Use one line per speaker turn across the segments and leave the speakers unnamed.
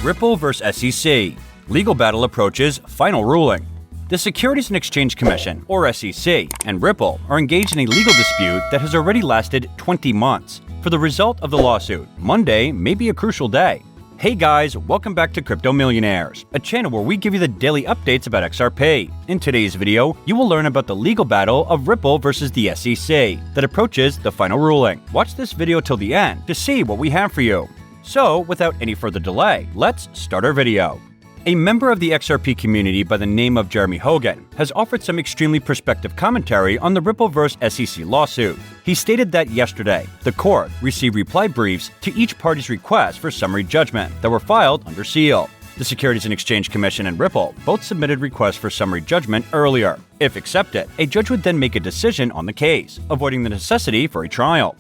Ripple vs. SEC. Legal battle approaches final ruling. The Securities and Exchange Commission, or SEC, and Ripple are engaged in a legal dispute that has already lasted 20 months. For the result of the lawsuit, Monday may be a crucial day. Hey guys, welcome back to Crypto Millionaires, a channel where we give you the daily updates about XRP. In today's video, you will learn about the legal battle of Ripple versus the SEC that approaches the final ruling. Watch this video till the end to see what we have for you. So, without any further delay, let's start our video. A member of the XRP community by the name of Jeremy Hogan has offered some extremely perspective commentary on the Ripple vs. SEC lawsuit. He stated that yesterday, the court received reply briefs to each party's request for summary judgment that were filed under seal. The Securities and Exchange Commission and Ripple both submitted requests for summary judgment earlier. If accepted, a judge would then make a decision on the case, avoiding the necessity for a trial.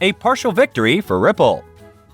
A partial victory for Ripple.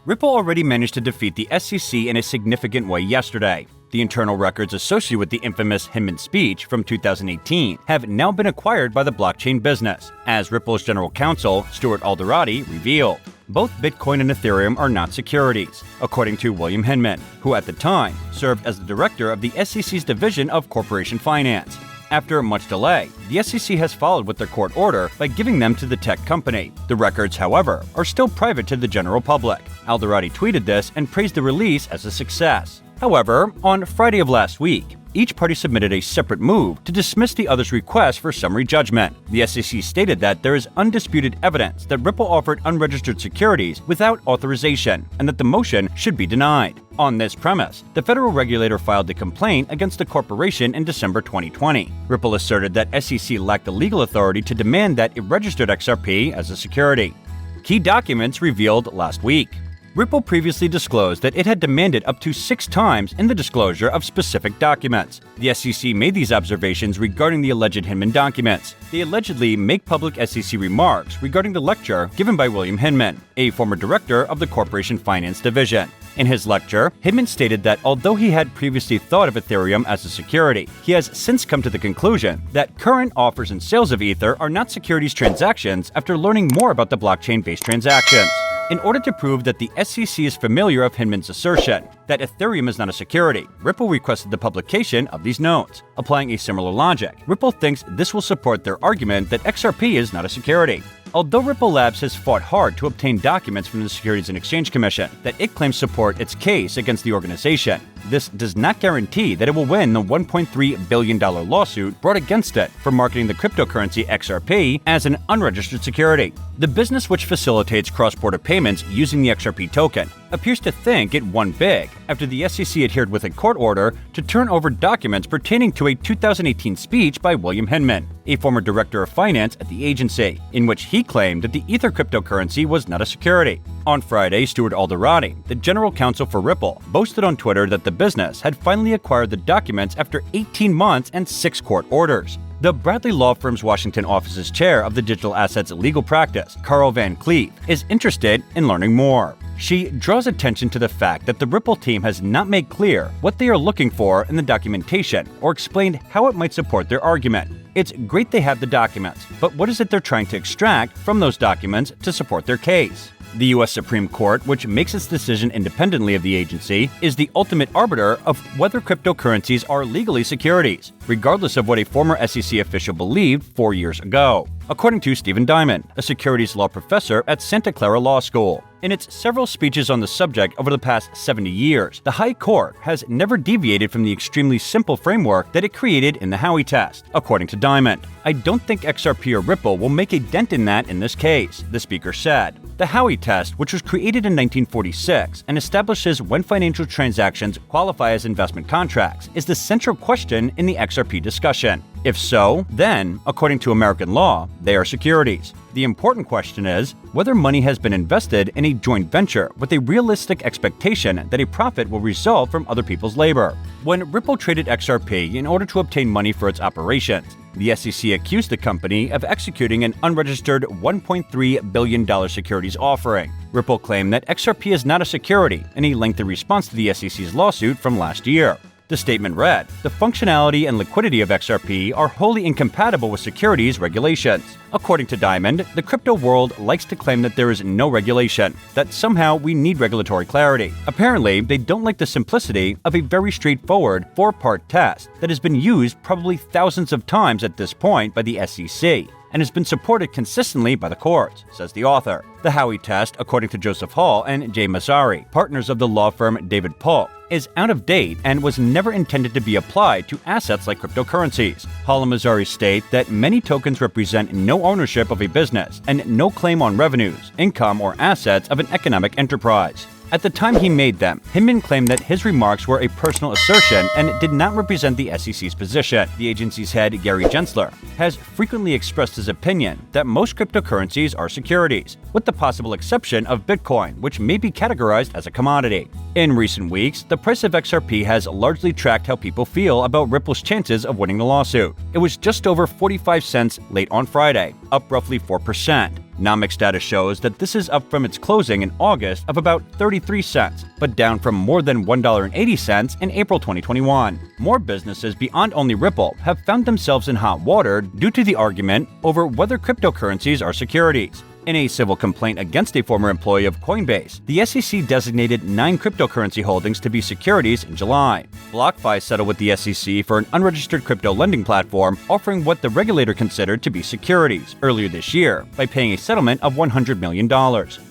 Ripple already managed to defeat the SEC in a significant way yesterday. The internal records associated with the infamous Hinman speech from 2018 have now been acquired by the blockchain business, as Ripple's general counsel, Stuart Alderoty, revealed. Both Bitcoin and Ethereum are not securities, according to William Hinman, who at the time served as the director of the SEC's Division of Corporation Finance. After much delay, the SEC has followed with their court order by giving them to the tech company. The records, however, are still private to the general public. Alderoty tweeted this and praised the release as a success. However, on Friday of last week, each party submitted a separate move to dismiss the other's request for summary judgment. The SEC stated that there is undisputed evidence that Ripple offered unregistered securities without authorization and that the motion should be denied. On this premise, the federal regulator filed a complaint against the corporation in December 2020. Ripple asserted that SEC lacked the legal authority to demand that it registered XRP as a security. Key documents revealed last week. Ripple previously disclosed that it had demanded up to 6 times in the disclosure of specific documents. The SEC made these observations regarding the alleged Hinman documents. They allegedly make public SEC remarks regarding the lecture given by William Hinman, a former director of the Corporation Finance Division. In his lecture, Hinman stated that although he had previously thought of Ethereum as a security, he has since come to the conclusion that current offers and sales of Ether are not securities transactions after learning more about the blockchain-based transactions. In order to prove that the SEC is familiar of Hinman's assertion that Ethereum is not a security, Ripple requested the publication of these notes. Applying a similar logic, Ripple thinks this will support their argument that XRP is not a security. Although Ripple Labs has fought hard to obtain documents from the Securities and Exchange Commission that it claims support its case against the organization, this does not guarantee that it will win the $1.3 billion lawsuit brought against it for marketing the cryptocurrency XRP as an unregistered security. The business, which facilitates cross-border payments using the XRP token, appears to think it won big after the SEC adhered with a court order to turn over documents pertaining to a 2018 speech by William Hinman, a former director of finance at the agency, in which he claimed that the Ether cryptocurrency was not a security. On Friday, Stuart Alderoty, the general counsel for Ripple, boasted on Twitter that the business had finally acquired the documents after 18 months and 6 court orders. The Bradley Law Firm's Washington office's chair of the digital assets legal practice, Carl Van Cleef, is interested in learning more. She draws attention to the fact that the Ripple team has not made clear what they are looking for in the documentation or explained how it might support their argument. It's great they have the documents, but what is it they're trying to extract from those documents to support their case? The U.S. Supreme Court, which makes its decision independently of the agency, is the ultimate arbiter of whether cryptocurrencies are legally securities, regardless of what a former SEC official believed 4 years ago, according to Stephen Diamond, a securities law professor at Santa Clara Law School. In its several speeches on the subject over the past 70 years, the High Court has never deviated from the extremely simple framework that it created in the Howey test, according to Diamond. I don't think XRP or Ripple will make a dent in that in this case, the speaker said. The Howey test, which was created in 1946 and establishes when financial transactions qualify as investment contracts, is the central question in the XRP discussion. If so, then, according to American law, they are securities. The important question is whether money has been invested in a joint venture with a realistic expectation that a profit will result from other people's labor. When Ripple traded XRP in order to obtain money for its operations, the SEC accused the company of executing an unregistered $1.3 billion securities offering. Ripple claimed that XRP is not a security in a lengthy response to the SEC's lawsuit from last year. The statement read, "The functionality and liquidity of XRP are wholly incompatible with securities regulations." According to Diamond, the crypto world likes to claim that there is no regulation, that somehow we need regulatory clarity. Apparently, they don't like the simplicity of a very straightforward 4-part test that has been used probably thousands of times at this point by the SEC and has been supported consistently by the courts, says the author. The Howey test, according to Joseph Hall and Jay Mazzari, partners of the law firm David Polk, is out of date and was never intended to be applied to assets like cryptocurrencies. Hall and Mazzari state that many tokens represent no ownership of a business and no claim on revenues, income, or assets of an economic enterprise. At the time he made them, Hinman claimed that his remarks were a personal assertion and did not represent the SEC's position. The agency's head, Gary Gensler, has frequently expressed his opinion that most cryptocurrencies are securities, with the possible exception of Bitcoin, which may be categorized as a commodity. In recent weeks, the price of XRP has largely tracked how people feel about Ripple's chances of winning the lawsuit. It was just over 45 cents late on Friday, up roughly 4%. Nomics data shows that this is up from its closing in August of about 33 cents, but down from more than $1.80 in April 2021. More businesses beyond only Ripple have found themselves in hot water due to the argument over whether cryptocurrencies are securities. In a civil complaint against a former employee of Coinbase, the SEC designated 9 cryptocurrency holdings to be securities in July. BlockFi settled with the SEC for an unregistered crypto lending platform offering what the regulator considered to be securities earlier this year by paying a settlement of $100 million.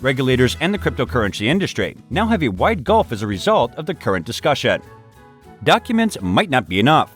Regulators and the cryptocurrency industry now have a wide gulf as a result of the current discussion. Documents might not be enough.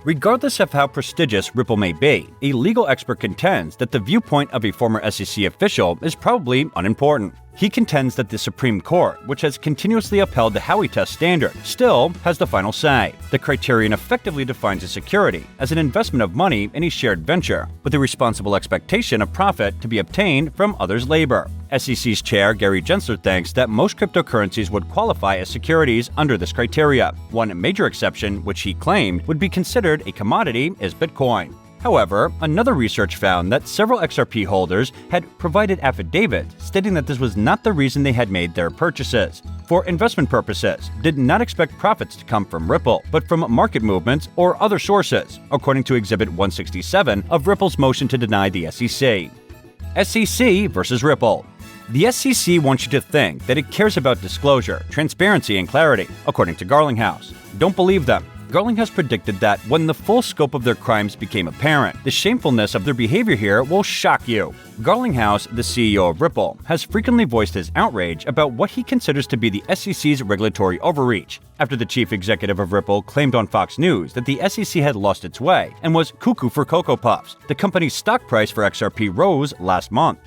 Regardless of how prestigious Ripple may be, a legal expert contends that the viewpoint of a former SEC official is probably unimportant. He contends that the Supreme Court, which has continuously upheld the Howey test standard, still has the final say. The criterion effectively defines a security as an investment of money in a shared venture, with a responsible expectation of profit to be obtained from others' labor. SEC's chair, Gary Gensler, thinks that most cryptocurrencies would qualify as securities under this criteria. One major exception, which he claimed would be considered a commodity, is Bitcoin. However, another research found that several XRP holders had provided affidavits stating that this was not the reason they had made their purchases. For investment purposes, did not expect profits to come from Ripple, but from market movements or other sources, according to Exhibit 167 of Ripple's motion to deny the SEC. SEC versus Ripple. The SEC wants you to think that it cares about disclosure, transparency, and clarity, according to Garlinghouse. Don't believe them. Garlinghouse predicted that when the full scope of their crimes became apparent, the shamefulness of their behavior here will shock you. Garlinghouse, the CEO of Ripple, has frequently voiced his outrage about what he considers to be the SEC's regulatory overreach, after the chief executive of Ripple claimed on Fox News that the SEC had lost its way and was cuckoo for Cocoa Puffs. The company's stock price for XRP rose last month.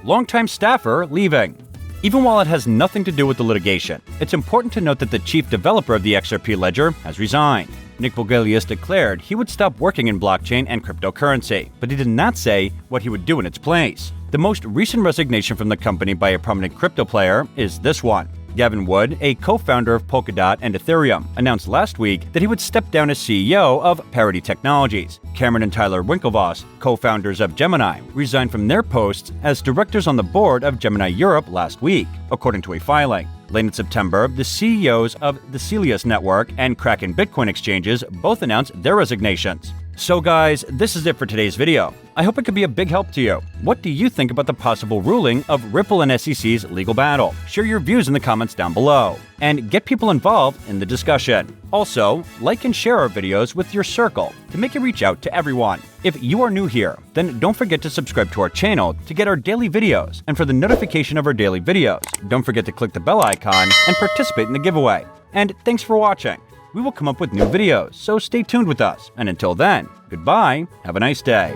Longtime staffer leaving. Even while it has nothing to do with the litigation, it's important to note that the chief developer of the XRP ledger has resigned. Nick Vogelius declared he would stop working in blockchain and cryptocurrency, but he did not say what he would do in its place. The most recent resignation from the company by a prominent crypto player is this one. Gavin Wood, a co-founder of Polkadot and Ethereum, announced last week that he would step down as CEO of Parity Technologies. Cameron and Tyler Winklevoss, co-founders of Gemini, resigned from their posts as directors on the board of Gemini Europe last week, according to a filing. Late in September, the CEOs of the Celius Network and Kraken Bitcoin exchanges both announced their resignations. So guys, this is it for today's video. I hope it could be a big help to you. What do you think about the possible ruling of Ripple and SEC's legal battle? Share your views in the comments down below, and get people involved in the discussion. Also, like and share our videos with your circle to make it reach out to everyone. If you are new here, then don't forget to subscribe to our channel to get our daily videos, and for the notification of our daily videos, don't forget to click the bell icon and participate in the giveaway. And thanks for watching. We will come up with new videos, so stay tuned with us. And until then, goodbye, have a nice day.